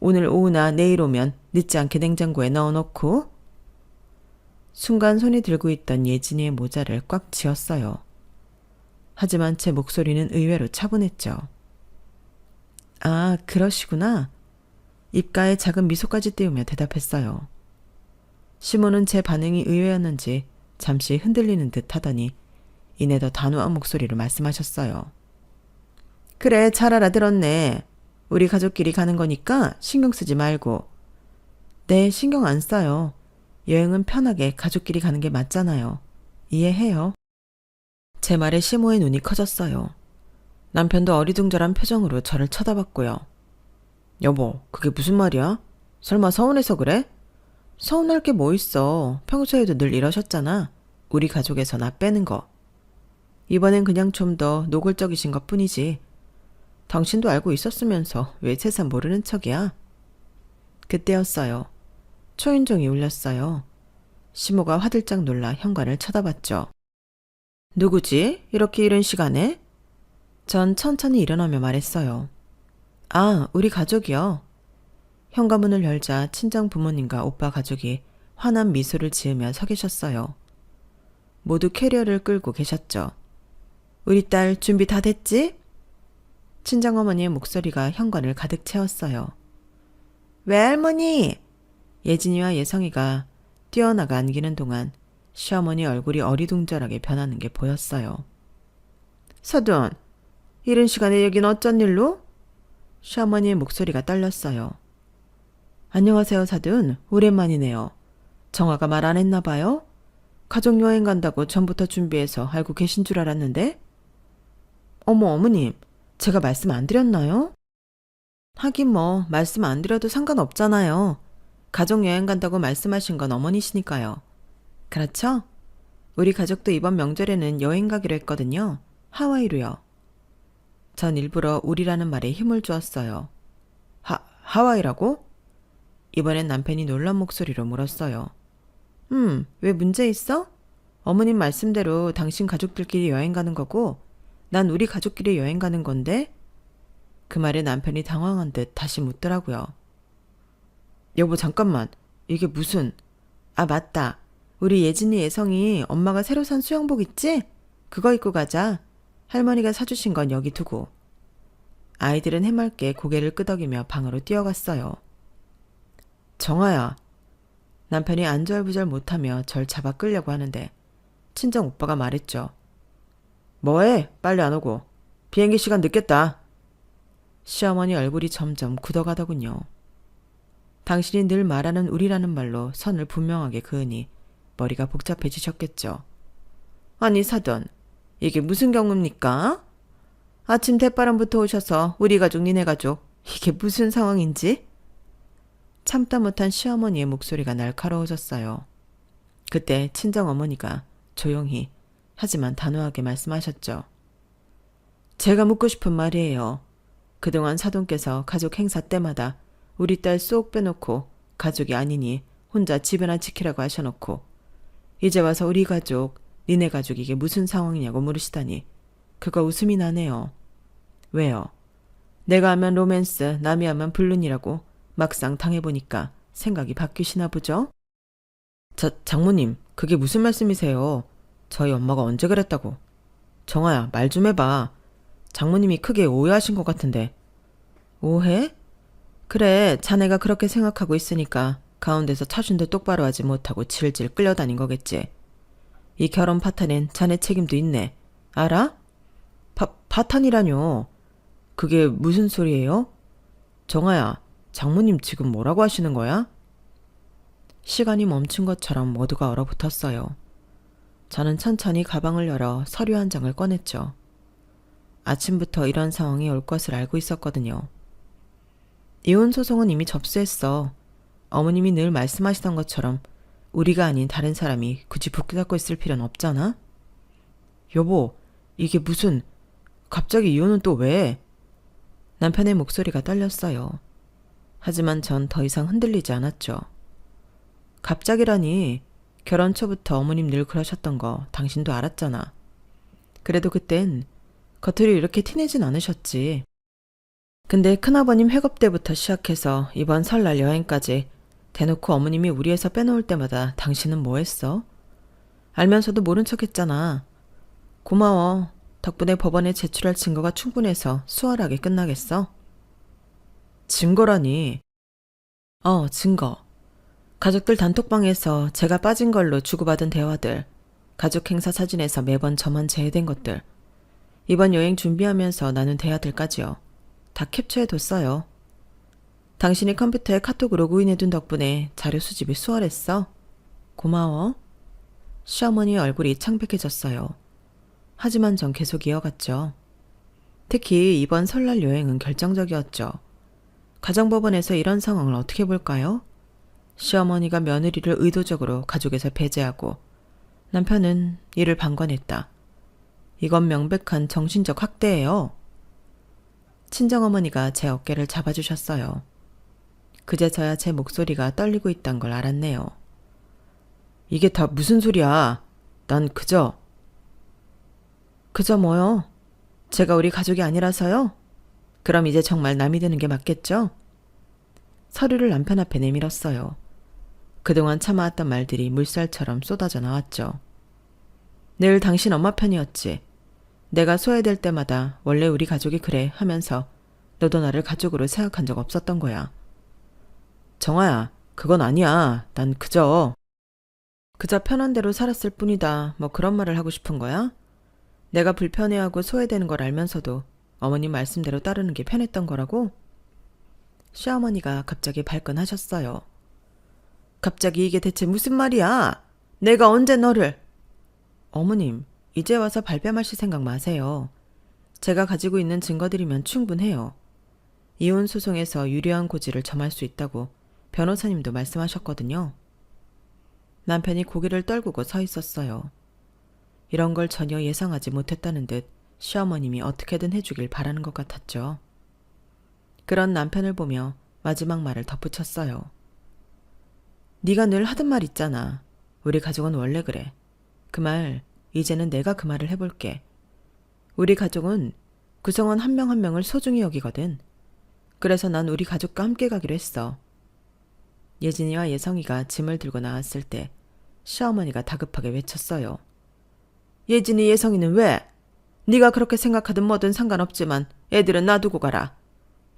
오늘 오후나 내일 오면 늦지 않게 냉장고에 넣어놓고. 순간 손이 들고 있던 예진이의 모자를 꽉 쥐었어요. 하지만 제 목소리는 의외로 차분했죠. 아, 그러시구나. 입가에 작은 미소까지 띄우며 대답했어요. 시모는 제 반응이 의외였는지 잠시 흔들리는 듯 하더니 이내 더 단호한 목소리로 말씀하셨어요. 그래, 잘 알아들었네. 우리 가족끼리 가는 거니까 신경 쓰지 말고. 네, 신경 안 써요. 여행은 편하게 가족끼리 가는 게 맞잖아요. 이해해요. 제 말에 시모의 눈이 커졌어요. 남편도 어리둥절한 표정으로 저를 쳐다봤고요. 여보, 그게 무슨 말이야? 설마 서운해서 그래? 서운할 게 뭐 있어. 평소에도 늘 이러셨잖아. 우리 가족에서 나 빼는 거. 이번엔 그냥 좀 더 노골적이신 것 뿐이지. 당신도 알고 있었으면서 왜 세상 모르는 척이야? 그때였어요. 초인종이 울렸어요. 시모가 화들짝 놀라 현관을 쳐다봤죠. 누구지? 이렇게 이른 시간에? 전 천천히 일어나며 말했어요. 아, 우리 가족이요. 현관문을 열자 친정 부모님과 오빠 가족이 환한 미소를 지으며 서 계셨어요. 모두 캐리어를 끌고 계셨죠. 우리 딸 준비 다 됐지? 친정어머니의 목소리가 현관을 가득 채웠어요. 외할머니! 예진이와 예성이가 뛰어나가 안기는 동안 시어머니 얼굴이 어리둥절하게 변하는 게 보였어요. 서둔, 이른 시간에 여긴 어쩐 일로? 시어머니의 목소리가 떨렸어요. 안녕하세요, 사돈. 오랜만이네요. 정아가 말 안 했나 봐요? 가족여행 간다고 전부터 준비해서 알고 계신 줄 알았는데? 어머, 어머님. 제가 말씀 안 드렸나요? 하긴 뭐 말씀 안 드려도 상관없잖아요. 가족여행 간다고 말씀하신 건 어머니시니까요. 그렇죠? 우리 가족도 이번 명절에는 여행 가기로 했거든요. 하와이로요. 전 일부러 우리라는 말에 힘을 주었어요. 하와이라고? 이번엔 남편이 놀란 목소리로 물었어요. 왜 문제 있어? 어머님 말씀대로 당신 가족들끼리 여행 가는 거고 난 우리 가족끼리 여행 가는 건데? 그 말에 남편이 당황한 듯 다시 묻더라고요. 여보 잠깐만. 이게 무슨... 아 맞다. 우리 예진이 예성이 엄마가 새로 산 수영복 있지? 그거 입고 가자. 할머니가 사주신 건 여기 두고. 아이들은 해맑게 고개를 끄덕이며 방으로 뛰어갔어요. 정아야. 남편이 안절부절 못하며 절 잡아 끌려고 하는데 친정 오빠가 말했죠. 뭐해? 빨리 안 오고. 비행기 시간 늦겠다. 시어머니 얼굴이 점점 굳어가더군요. 당신이 늘 말하는 우리라는 말로 선을 분명하게 그으니 머리가 복잡해지셨겠죠. 아니 사돈, 이게 무슨 경우입니까? 아침 대바람부터 오셔서 우리 가족 니네 가족 이게 무슨 상황인지? 참다 못한 시어머니의 목소리가 날카로워졌어요. 그때 친정어머니가 조용히 하지만 단호하게 말씀하셨죠. 제가 묻고 싶은 말이에요. 그동안 사돈께서 가족 행사 때마다 우리 딸 쏙 빼놓고 가족이 아니니 혼자 집에나 지키라고 하셔놓고 이제 와서 우리 가족, 니네 가족 이게 무슨 상황이냐고 물으시다니 그거 웃음이 나네요. 왜요? 내가 하면 로맨스, 남이 하면 불륜이라고 막상 당해보니까 생각이 바뀌시나 보죠? 장모님, 그게 무슨 말씀이세요? 저희 엄마가 언제 그랬다고. 정아야, 말 좀 해봐. 장모님이 크게 오해하신 것 같은데. 오해? 그래, 자네가 그렇게 생각하고 있으니까 가운데서 차준도 똑바로 하지 못하고 질질 끌려다닌 거겠지. 이 결혼 파탄엔 자네 책임도 있네. 알아? 파탄이라뇨. 그게 무슨 소리예요? 정아야, 장모님 지금 뭐라고 하시는 거야? 시간이 멈춘 것처럼 모두가 얼어붙었어요. 저는 천천히 가방을 열어 서류 한 장을 꺼냈죠. 아침부터 이런 상황이 올 것을 알고 있었거든요. 이혼 소송은 이미 접수했어. 어머님이 늘 말씀하시던 것처럼 우리가 아닌 다른 사람이 굳이 붙잡고 있을 필요는 없잖아? 여보, 이게 무슨... 갑자기 이혼은 또 왜? 남편의 목소리가 떨렸어요. 하지만 전 더 이상 흔들리지 않았죠. 갑자기라니 결혼 초부터 어머님 늘 그러셨던 거 당신도 알았잖아. 그래도 그땐 겉으로 이렇게 티내진 않으셨지. 근데 큰아버님 회급 때부터 시작해서 이번 설날 여행까지 대놓고 어머님이 우리에서 빼놓을 때마다 당신은 뭐 했어? 알면서도 모른 척 했잖아. 고마워. 덕분에 법원에 제출할 증거가 충분해서 수월하게 끝나겠어. 증거라니. 증거. 가족들 단톡방에서 제가 빠진 걸로 주고받은 대화들, 가족 행사 사진에서 매번 저만 제외된 것들, 이번 여행 준비하면서 나눈 대화들까지요. 다 캡처해뒀어요. 당신이 컴퓨터에 카톡 로그인해둔 덕분에 자료 수집이 수월했어. 고마워. 시어머니의 얼굴이 창백해졌어요. 하지만 전 계속 이어갔죠. 특히 이번 설날 여행은 결정적이었죠. 가정법원에서 이런 상황을 어떻게 볼까요? 시어머니가 며느리를 의도적으로 가족에서 배제하고 남편은 이를 방관했다. 이건 명백한 정신적 학대예요. 친정어머니가 제 어깨를 잡아주셨어요. 그제서야 제 목소리가 떨리고 있단 걸 알았네요. 이게 다 무슨 소리야? 난 그저 뭐요? 제가 우리 가족이 아니라서요? 그럼 이제 정말 남이 되는 게 맞겠죠? 서류를 남편 앞에 내밀었어요. 그동안 참아왔던 말들이 물살처럼 쏟아져 나왔죠. 늘 당신 엄마 편이었지. 내가 소외될 때마다 원래 우리 가족이 그래 하면서 너도 나를 가족으로 생각한 적 없었던 거야. 정아야, 그건 아니야. 난 그저 편한 대로 살았을 뿐이다. 뭐 그런 말을 하고 싶은 거야? 내가 불편해하고 소외되는 걸 알면서도 어머님 말씀대로 따르는 게 편했던 거라고? 시어머니가 갑자기 발끈하셨어요. 갑자기 이게 대체 무슨 말이야? 내가 언제 너를... 어머님, 이제 와서 발뺌하실 생각 마세요. 제가 가지고 있는 증거들이면 충분해요. 이혼 소송에서 유리한 고지를 점할 수 있다고 변호사님도 말씀하셨거든요. 남편이 고개를 떨구고 서 있었어요. 이런 걸 전혀 예상하지 못했다는 듯 시어머님이 어떻게든 해주길 바라는 것 같았죠. 그런 남편을 보며 마지막 말을 덧붙였어요. 네가 늘 하던 말 있잖아. 우리 가족은 원래 그래. 그 말 이제는 내가 그 말을 해볼게. 우리 가족은 구성원 한 명 한 명을 소중히 여기거든. 그래서 난 우리 가족과 함께 가기로 했어. 예진이와 예성이가 짐을 들고 나왔을 때 시어머니가 다급하게 외쳤어요. 예진이 예성이는 왜? 네가 그렇게 생각하든 뭐든 상관없지만 애들은 놔두고 가라.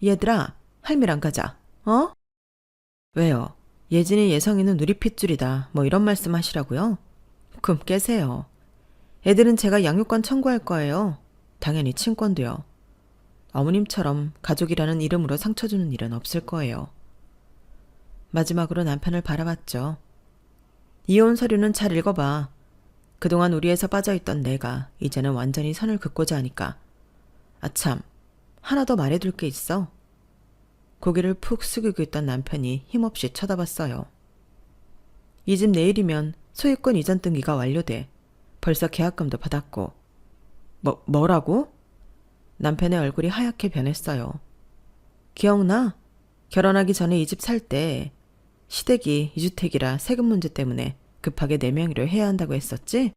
얘들아, 할미랑 가자. 어? 왜요? 예진이 예성이는 우리 핏줄이다. 뭐 이런 말씀 하시라고요? 그럼 깨세요. 애들은 제가 양육권 청구할 거예요. 당연히 친권도요. 어머님처럼 가족이라는 이름으로 상처 주는 일은 없을 거예요. 마지막으로 남편을 바라봤죠. 이혼 서류는 잘 읽어봐. 그동안 우리에서 빠져있던 내가 이제는 완전히 선을 긋고자 하니까. 아참, 하나 더 말해둘 게 있어. 고개를 푹 숙이고 있던 남편이 힘없이 쳐다봤어요. 이 집 내일이면 소유권 이전 등기가 완료돼. 벌써 계약금도 받았고. 뭐라고? 남편의 얼굴이 하얗게 변했어요. 기억나? 결혼하기 전에 이 집 살 때 시댁이 이주택이라 세금 문제 때문에 급하게 내 명의로 해야 한다고 했었지?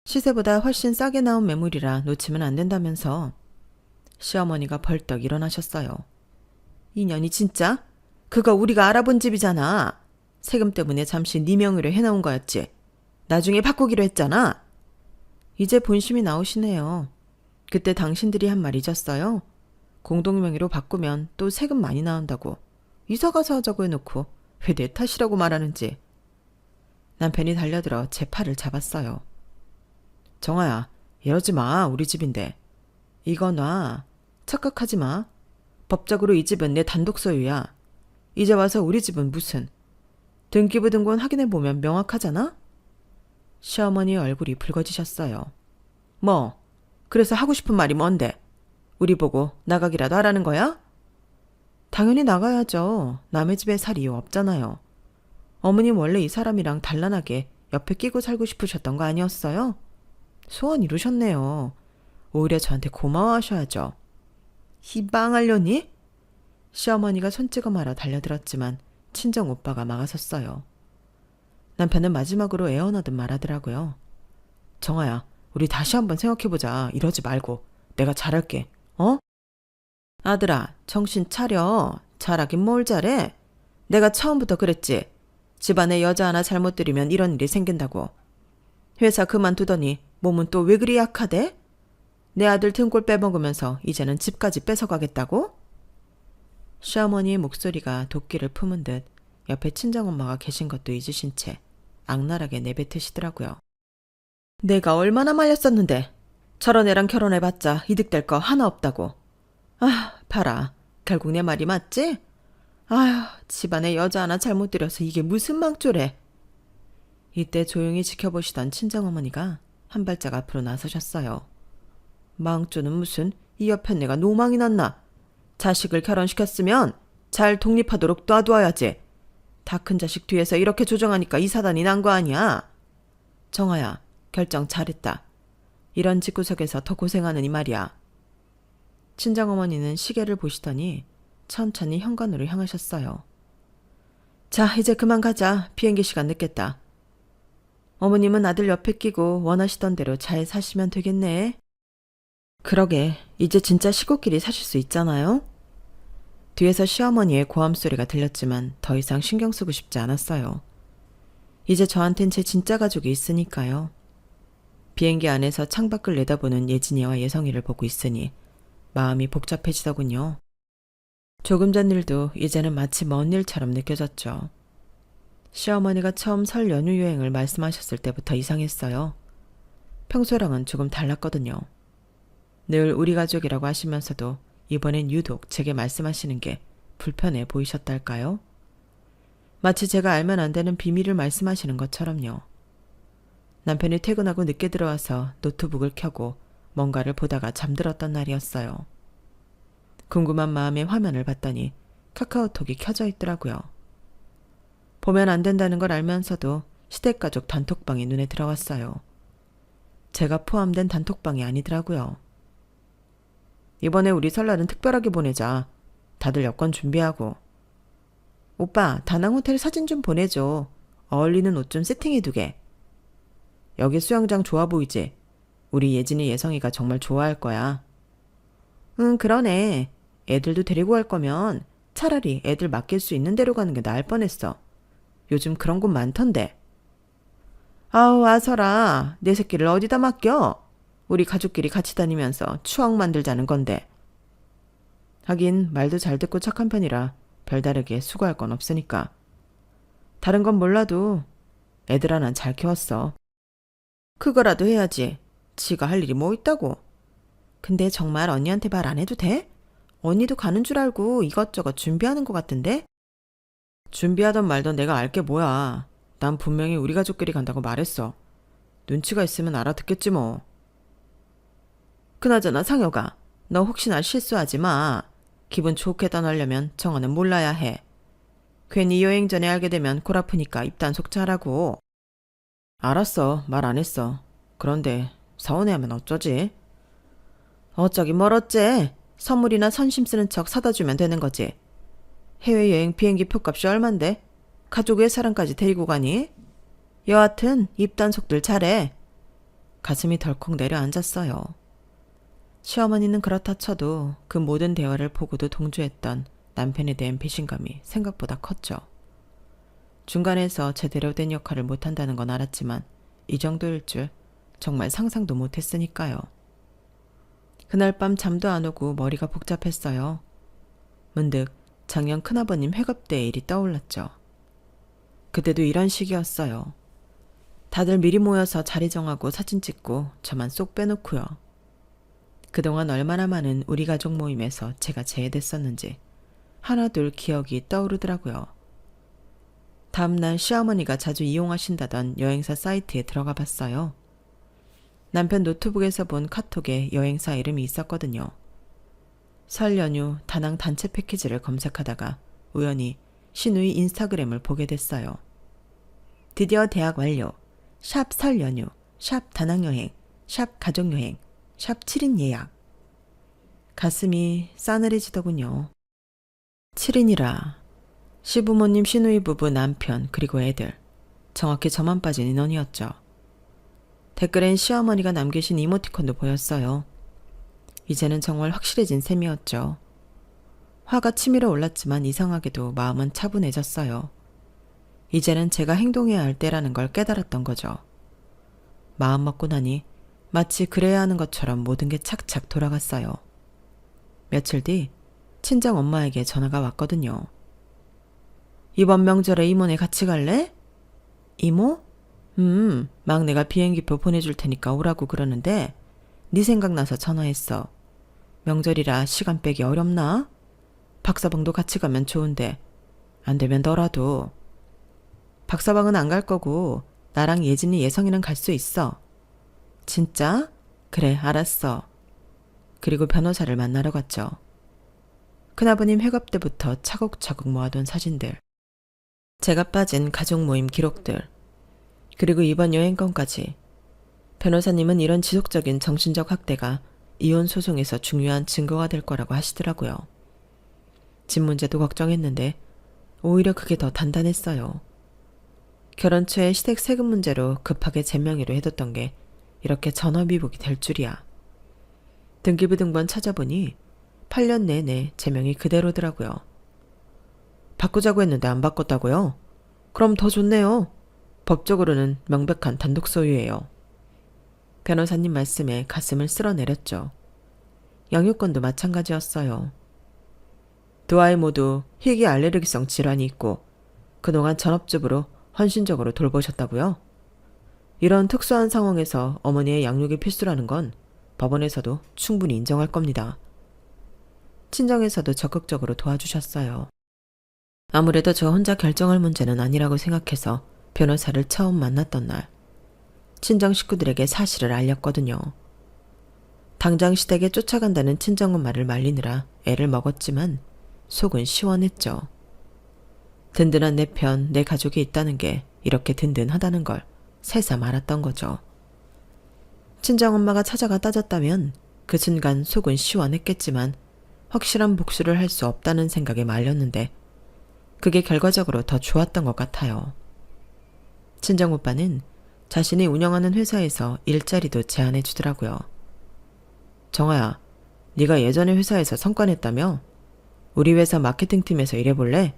시세보다 훨씬 싸게 나온 매물이라 놓치면 안 된다면서. 시어머니가 벌떡 일어나셨어요. 이년이 진짜? 그거 우리가 알아본 집이잖아. 세금 때문에 잠시 네 명의로 해놓은 거였지. 나중에 바꾸기로 했잖아. 이제 본심이 나오시네요. 그때 당신들이 한 말 잊었어요? 공동명의로 바꾸면 또 세금 많이 나온다고. 이사가서 하자고 해놓고 왜 내 탓이라고 말하는지. 남편이 달려들어 제 팔을 잡았어요. 정아야, 이러지 마. 우리 집인데. 이거 놔. 착각하지 마. 법적으로 이 집은 내 단독 소유야. 이제 와서 우리 집은 무슨. 등기부 등본 확인해보면 명확하잖아? 시어머니 얼굴이 붉어지셨어요. 뭐, 그래서 하고 싶은 말이 뭔데? 우리 보고 나가기라도 하라는 거야? 당연히 나가야죠. 남의 집에 살 이유 없잖아요. 어머님 원래 이 사람이랑 단란하게 옆에 끼고 살고 싶으셨던 거 아니었어요? 소원 이루셨네요. 오히려 저한테 고마워하셔야죠. 희방하려니? 시어머니가 손찌검 하러 달려들었지만 친정 오빠가 막아섰어요. 남편은 마지막으로 애원하듯 말하더라고요. 정아야, 우리 다시 한번 생각해보자. 이러지 말고. 내가 잘할게. 어? 아들아, 정신 차려. 잘하긴 뭘 잘해. 내가 처음부터 그랬지. 집안에 여자 하나 잘못 들이면 이런 일이 생긴다고. 회사 그만두더니 몸은 또 왜 그리 약하대? 내 아들 등골 빼먹으면서 이제는 집까지 뺏어가겠다고? 시어머니의 목소리가 도끼를 품은 듯 옆에 친정엄마가 계신 것도 잊으신 채 악랄하게 내뱉으시더라고요. 내가 얼마나 말렸었는데 저런 애랑 결혼해봤자 이득될 거 하나 없다고. 아, 봐라. 결국 내 말이 맞지? 아휴, 집안에 여자 하나 잘못 들여서 이게 무슨 망조래. 이때 조용히 지켜보시던 친정어머니가 한 발짝 앞으로 나서셨어요. 망조는 무슨, 이 옆에 내가 노망이 났나. 자식을 결혼시켰으면 잘 독립하도록 놔두어야지. 다 큰 자식 뒤에서 이렇게 조정하니까 이 사단이 난 거 아니야. 정아야, 결정 잘했다. 이런 집구석에서 더 고생하느니 말이야. 친정어머니는 시계를 보시더니 천천히 현관으로 향하셨어요. 자, 이제 그만 가자. 비행기 시간 늦겠다. 어머님은 아들 옆에 끼고 원하시던 대로 잘 사시면 되겠네. 그러게, 이제 진짜 시골길이 사실 수 있잖아요. 뒤에서 시어머니의 고함 소리가 들렸지만 더 이상 신경 쓰고 싶지 않았어요. 이제 저한텐 제 진짜 가족이 있으니까요. 비행기 안에서 창밖을 내다보는 예진이와 예성이를 보고 있으니 마음이 복잡해지더군요. 조금 전 일도 이제는 마치 먼 일처럼 느껴졌죠. 시어머니가 처음 설 연휴 여행을 말씀하셨을 때부터 이상했어요. 평소랑은 조금 달랐거든요. 늘 우리 가족이라고 하시면서도 이번엔 유독 제게 말씀하시는 게 불편해 보이셨달까요? 마치 제가 알면 안 되는 비밀을 말씀하시는 것처럼요. 남편이 퇴근하고 늦게 들어와서 노트북을 켜고 뭔가를 보다가 잠들었던 날이었어요. 궁금한 마음에 화면을 봤더니 카카오톡이 켜져 있더라고요. 보면 안 된다는 걸 알면서도 시댁가족 단톡방이 눈에 들어왔어요. 제가 포함된 단톡방이 아니더라고요. 이번에 우리 설날은 특별하게 보내자. 다들 여권 준비하고. 오빠, 다낭 호텔 사진 좀 보내줘. 어울리는 옷 좀 세팅해두게. 여기 수영장 좋아 보이지? 우리 예진이 예성이가 정말 좋아할 거야. 응, 그러네. 애들도 데리고 갈 거면 차라리 애들 맡길 수 있는 데로 가는 게 나을 뻔했어. 요즘 그런 곳 많던데. 아우, 아서라. 내 새끼를 어디다 맡겨? 우리 가족끼리 같이 다니면서 추억 만들자는 건데. 하긴 말도 잘 듣고 착한 편이라 별다르게 수고할 건 없으니까. 다른 건 몰라도 애들 하나 잘 키웠어. 그거라도 해야지. 지가 할 일이 뭐 있다고. 근데 정말 언니한테 말 안 해도 돼? 언니도 가는 줄 알고 이것저것 준비하는 것 같은데? 준비하던 말던 내가 알게 뭐야. 난 분명히 우리 가족끼리 간다고 말했어. 눈치가 있으면 알아듣겠지 뭐. 그나저나 상혁아, 너 혹시나 실수하지 마. 기분 좋게 떠나려면 정화는 몰라야 해. 괜히 여행 전에 알게 되면 골 아프니까 입단 속자라고. 알았어, 말 안 했어. 그런데 서운해하면 어쩌지? 어쩌긴 뭘 어째. 선물이나 선심 쓰는 척 사다 주면 되는 거지. 해외여행 비행기 표값이 얼만데? 가족 외 사람까지 데리고 가니? 여하튼 입단속들 잘해. 가슴이 덜컥 내려앉았어요. 시어머니는 그렇다 쳐도 그 모든 대화를 보고도 동조했던 남편에 대한 배신감이 생각보다 컸죠. 중간에서 제대로 된 역할을 못한다는 건 알았지만 이 정도일 줄 정말 상상도 못했으니까요. 그날 밤 잠도 안 오고 머리가 복잡했어요. 문득 작년 큰아버님 회갑 때의 일이 떠올랐죠. 그때도 이런 식이었어요. 다들 미리 모여서 자리 정하고 사진 찍고 저만 쏙 빼놓고요. 그동안 얼마나 많은 우리 가족 모임에서 제가 제외됐었는지 하나둘 기억이 떠오르더라고요. 다음날 시어머니가 자주 이용하신다던 여행사 사이트에 들어가 봤어요. 남편 노트북에서 본 카톡에 여행사 이름이 있었거든요. 설 연휴 다낭 단체 패키지를 검색하다가 우연히 신우이 인스타그램을 보게 됐어요. 드디어 대학 완료, 샵 설 연휴, 샵 다낭여행, 샵 가족여행, 샵 7인 예약. 가슴이 싸늘해지더군요. 7인이라 시부모님 시누이 부부 남편 그리고 애들, 정확히 저만 빠진 인원이었죠. 댓글엔 시어머니가 남기신 이모티콘도 보였어요. 이제는 정말 확실해진 셈이었죠. 화가 치밀어 올랐지만 이상하게도 마음은 차분해졌어요. 이제는 제가 행동해야 할 때라는 걸 깨달았던 거죠. 마음 먹고 나니 마치 그래야 하는 것처럼 모든 게 착착 돌아갔어요. 며칠 뒤 친정 엄마에게 전화가 왔거든요. 이번 명절에 이모네 같이 갈래? 이모? 막내가 비행기표 보내줄 테니까 오라고 그러는데 네 생각나서 전화했어. 명절이라 시간 빼기 어렵나? 박사방도 같이 가면 좋은데 안 되면 너라도. 박사방은 안 갈 거고 나랑 예진이 예성이랑 갈 수 있어. 진짜? 그래, 알았어. 그리고 변호사를 만나러 갔죠. 큰아버님 회갑 때부터 차곡차곡 모아둔 사진들, 제가 빠진 가족 모임 기록들, 그리고 이번 여행권까지. 변호사님은 이런 지속적인 정신적 학대가 이혼 소송에서 중요한 증거가 될 거라고 하시더라고요. 집 문제도 걱정했는데 오히려 그게 더 단단했어요. 결혼 초에 시댁 세금 문제로 급하게 잼명이로 해뒀던 게 이렇게 전화위복이 될 줄이야. 등기부 등본 찾아보니 8년 내내 제명이 그대로더라고요. 바꾸자고 했는데 안 바꿨다고요? 그럼 더 좋네요. 법적으로는 명백한 단독 소유예요. 변호사님 말씀에 가슴을 쓸어내렸죠. 양육권도 마찬가지였어요. 두 아이 모두 희귀 알레르기성 질환이 있고 그동안 전업주부로 헌신적으로 돌보셨다고요? 이런 특수한 상황에서 어머니의 양육이 필수라는 건 법원에서도 충분히 인정할 겁니다. 친정에서도 적극적으로 도와주셨어요. 아무래도 저 혼자 결정할 문제는 아니라고 생각해서 변호사를 처음 만났던 날, 친정 식구들에게 사실을 알렸거든요. 당장 시댁에 쫓아간다는 친정엄마를 말리느라 애를 먹었지만 속은 시원했죠. 든든한 내 편, 내 가족이 있다는 게 이렇게 든든하다는 걸 새삼 알았던 거죠. 친정엄마가 찾아가 따졌다면 그 순간 속은 시원했겠지만 확실한 복수를 할 수 없다는 생각에 말렸는데 그게 결과적으로 더 좋았던 것 같아요. 친정오빠는 자신이 운영하는 회사에서 일자리도 제안해 주더라고요. 정아야, 네가 예전에 회사에서 성과 냈다며? 우리 회사 마케팅팀에서 일해볼래?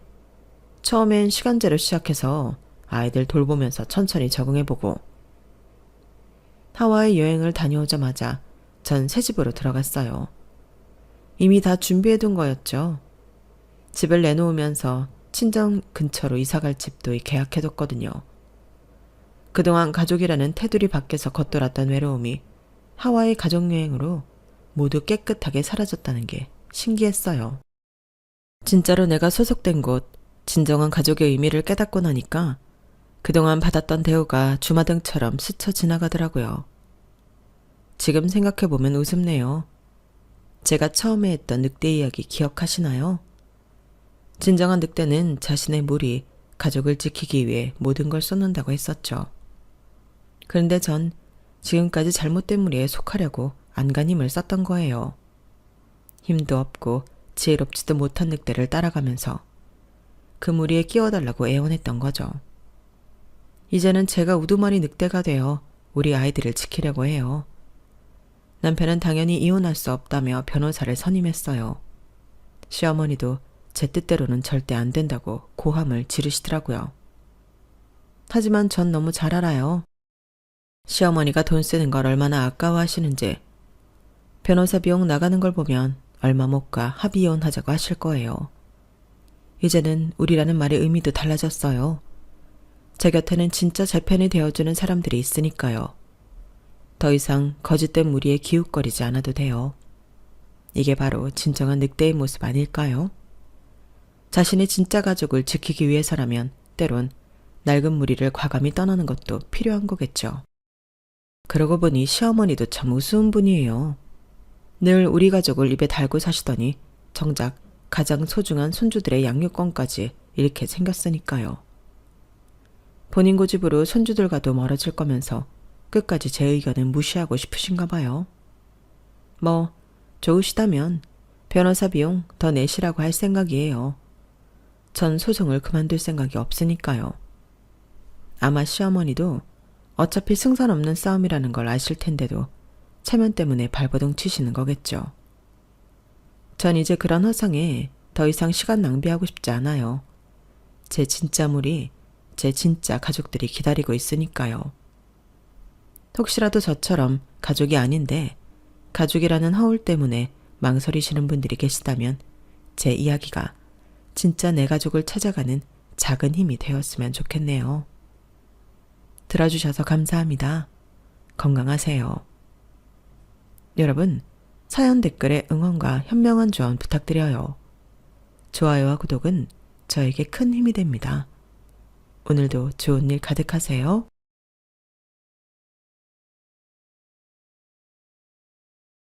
처음엔 시간제로 시작해서 아이들 돌보면서 천천히 적응해보고. 하와이 여행을 다녀오자마자 전 새집으로 들어갔어요. 이미 다 준비해둔 거였죠. 집을 내놓으면서 친정 근처로 이사갈 집도 계약해뒀거든요. 그동안 가족이라는 테두리 밖에서 겉돌았던 외로움이 하와이 가족여행으로 모두 깨끗하게 사라졌다는 게 신기했어요. 진짜로 내가 소속된 곳, 진정한 가족의 의미를 깨닫고 나니까 그동안 받았던 대우가 주마등처럼 스쳐 지나가더라고요. 지금 생각해보면 우습네요. 제가 처음에 했던 늑대 이야기 기억하시나요? 진정한 늑대는 자신의 무리, 가족을 지키기 위해 모든 걸 쏟는다고 했었죠. 그런데 전 지금까지 잘못된 무리에 속하려고 안간 힘을 썼던 거예요. 힘도 없고 지혜롭지도 못한 늑대를 따라가면서 그 무리에 끼워달라고 애원했던 거죠. 이제는 제가 우두머리 늑대가 되어 우리 아이들을 지키려고 해요. 남편은 당연히 이혼할 수 없다며 변호사를 선임했어요. 시어머니도 제 뜻대로는 절대 안 된다고 고함을 지르시더라고요. 하지만 전 너무 잘 알아요. 시어머니가 돈 쓰는 걸 얼마나 아까워하시는지. 변호사 비용 나가는 걸 보면 얼마 못 가 합의 이혼하자고 하실 거예요. 이제는 우리라는 말의 의미도 달라졌어요. 제 곁에는 진짜 제 편이 되어주는 사람들이 있으니까요. 더 이상 거짓된 무리에 기웃거리지 않아도 돼요. 이게 바로 진정한 늑대의 모습 아닐까요? 자신의 진짜 가족을 지키기 위해서라면 때론 낡은 무리를 과감히 떠나는 것도 필요한 거겠죠. 그러고 보니 시어머니도 참 우스운 분이에요. 늘 우리 가족을 입에 달고 사시더니 정작 가장 소중한 손주들의 양육권까지 잃게 생겼으니까요. 본인 고집으로 손주들과도 멀어질 거면서 끝까지 제 의견을 무시하고 싶으신가 봐요. 뭐 좋으시다면 변호사 비용 더 내시라고 할 생각이에요. 전 소송을 그만둘 생각이 없으니까요. 아마 시어머니도 어차피 승산 없는 싸움이라는 걸 아실 텐데도 체면 때문에 발버둥 치시는 거겠죠. 전 이제 그런 허상에 더 이상 시간 낭비하고 싶지 않아요. 제 진짜 무리, 제 진짜 가족들이 기다리고 있으니까요. 혹시라도 저처럼 가족이 아닌데 가족이라는 허울 때문에 망설이시는 분들이 계시다면 제 이야기가 진짜 내 가족을 찾아가는 작은 힘이 되었으면 좋겠네요. 들어주셔서 감사합니다. 건강하세요. 여러분, 사연 댓글에 응원과 현명한 조언 부탁드려요. 좋아요와 구독은 저에게 큰 힘이 됩니다. 오늘도 좋은 일 가득하세요.